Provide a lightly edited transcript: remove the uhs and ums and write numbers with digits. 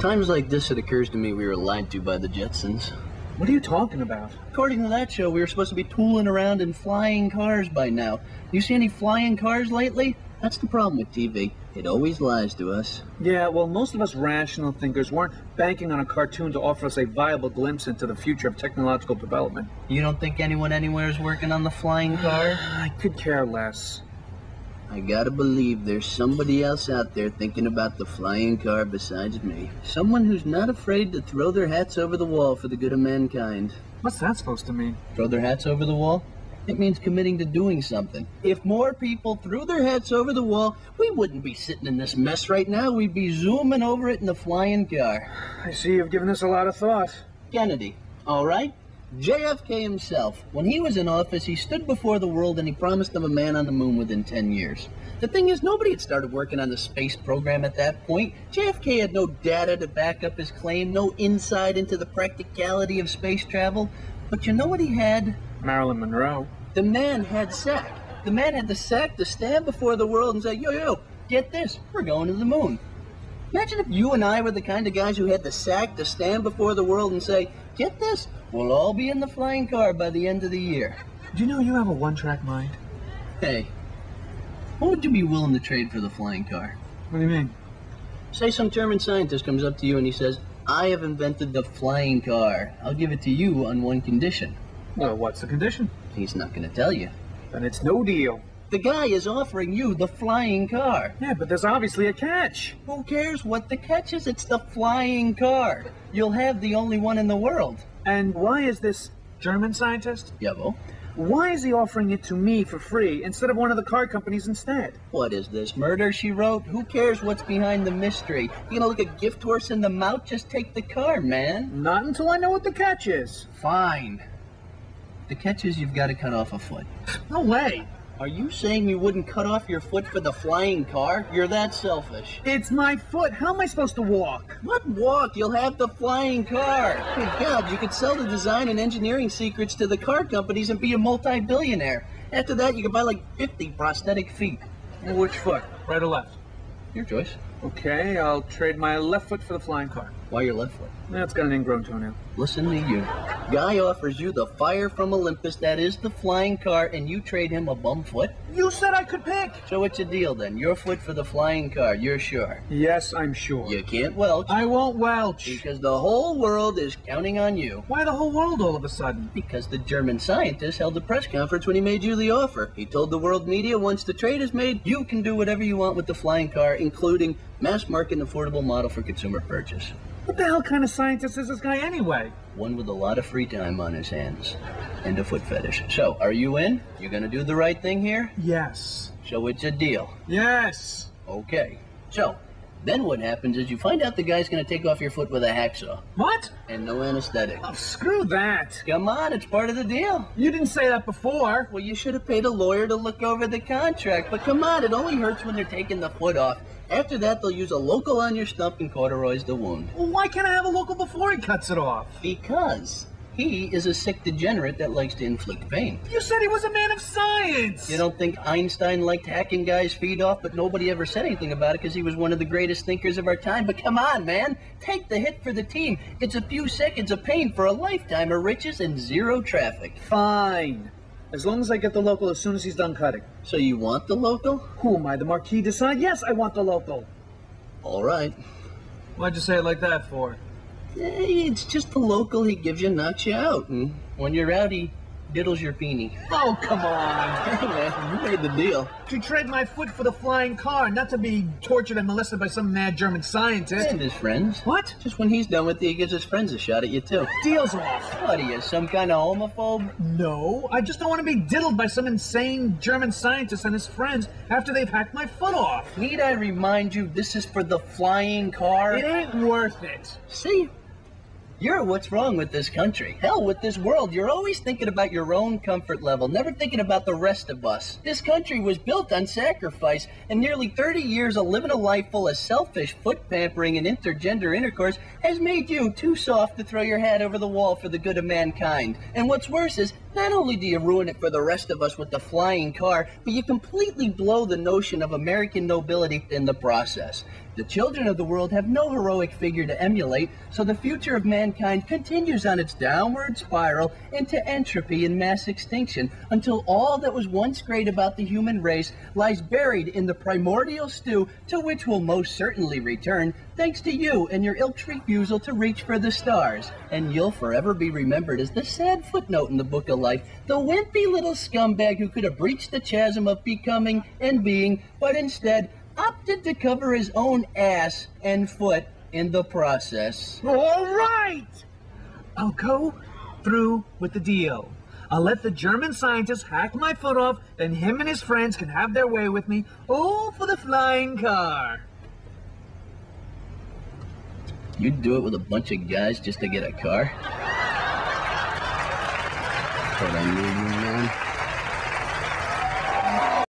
Times like this, it occurs to me we were lied to by the Jetsons. What are you talking about? According to that show, we were supposed to be tooling around in flying cars by now. You see any flying cars lately? That's the problem with TV. It always lies to us. Yeah, well, most of us rational thinkers weren't banking on a cartoon to offer us a viable glimpse into the future of technological development. You don't think anyone anywhere is working on the flying car? I could care less. I gotta believe there's somebody else out there thinking about the flying car besides me. Someone who's not afraid to throw their hats over the wall for the good of mankind. What's that supposed to mean? Throw their hats over the wall? It means committing to doing something. If more people threw their hats over the wall, we wouldn't be sitting in this mess right now. We'd be zooming over it in the flying car. I see you've given this a lot of thought. Kennedy, all right? JFK himself, when he was in office, he stood before the world and he promised them a man on the moon within 10 years. The thing is, nobody had started working on the space program at that point. JFK had no data to back up his claim, no insight into the practicality of space travel. But you know what he had? Marilyn Monroe. The man had sack. The man had the sack to stand before the world and say, yo, get this, we're going to the moon. Imagine if you and I were the kind of guys who had the sack to stand before the world and say, get this, we'll all be in the flying car by the end of the year. Do you know you have a one-track mind? Hey, what would you be willing to trade for the flying car? What do you mean? Say some German scientist comes up to you and he says, I have invented the flying car. I'll give it to you on one condition. Well, what's the condition? He's not going to tell you. Then it's no deal. The guy is offering you the flying car. Yeah, but there's obviously a catch. Who cares what the catch is? It's the flying car. You'll have the only one in the world. And why is this German scientist? Jawohl. Why is he offering it to me for free instead of one of the car companies instead? What is this, murder, she wrote? Who cares what's behind the mystery? You gonna look a gift horse in the mouth? Just take the car, man. Not until I know what the catch is. Fine. The catch is you've got to cut off a foot. No way. Are you saying you wouldn't cut off your foot for the flying car? You're that selfish. It's my foot. How am I supposed to walk? What walk? You'll have the flying car. Good God, you could sell the design and engineering secrets to the car companies and be a multi-billionaire. After that, you could buy like 50 prosthetic feet. Well, which foot? Right or left? Your choice. Okay, I'll trade my left foot for the flying car. Why your left foot? That's got an ingrown toenail. Listen to you. Guy offers you the fire from Olympus, that is the flying car, and you trade him a bum foot? You said I could pick. So what's your deal then? Your foot for the flying car, you're sure? Yes, I'm sure. You can't welch. I won't welch. Because the whole world is counting on you. Why the whole world all of a sudden? Because the German scientist held a press conference when he made you the offer. He told the world media once the trade is made, you can do whatever you want with the flying car, including mass market and affordable model for consumer purchase. What the hell kind of scientist is this guy anyway? One with a lot of free time on his hands. And a foot fetish. So, are you in? You gonna do the right thing here? Yes. So it's a deal. Yes. Okay. So, then what happens is you find out the guy's gonna take off your foot with a hacksaw. What? And no anesthetic. Oh, screw that. Come on, it's part of the deal. You didn't say that before. Well, you should have paid a lawyer to look over the contract. But come on, it only hurts when they're taking the foot off. After that, they'll use a local on your stump and cauterize the wound. Well, why can't I have a local before he cuts it off? Because he is a sick degenerate that likes to inflict pain. You said he was a man of science. You don't think Einstein liked hacking guys' feet off, but nobody ever said anything about it because he was one of the greatest thinkers of our time? But come on, man. Take the hit for the team. It's a few seconds of pain for a lifetime of riches and zero traffic. Fine. As long as I get the local as soon as he's done cutting. So you want the local? Who am I, the Marquis de Sade? Yes, I want the local. All right. Why'd you say it like that for? It's just the local he gives you knocks you out. And when you're out, he diddles your peenie. Oh, come on. Hey, man, you made the deal. To trade my foot for the flying car, not to be tortured and molested by some mad German scientist. And his friends. What? Just when he's done with you, he gives his friends a shot at you, too. Deal's off. What are you, some kind of homophobe? No, I just don't want to be diddled by some insane German scientist and his friends after they've hacked my foot off. Need I remind you, this is for the flying car? It ain't worth it. See? You're what's wrong with this country. Hell, with this world. You're always thinking about your own comfort level, never thinking about the rest of us. This country was built on sacrifice, and nearly 30 years of living a life full of selfish foot pampering and intergender intercourse has made you too soft to throw your hat over the wall for the good of mankind. And what's worse is, Not only do you ruin it for the rest of us with the flying car, but you completely blow the notion of American nobility in the process. The children of the world have no heroic figure to emulate, so the future of mankind continues on its downward spiral into entropy and mass extinction until all that was once great about the human race lies buried in the primordial stew to which we'll most certainly return, thanks to you and your ilk's refusal to reach for the stars. And you'll forever be remembered as the sad footnote in the book of life, the wimpy little scumbag who could have breached the chasm of becoming and being, but instead opted to cover his own ass and foot in the process. All right! I'll go through with the deal. I'll let the German scientist hack my foot off, then him and his friends can have their way with me, all for the flying car. You'd do it with a bunch of guys just to get a car? Thought I knew you, man.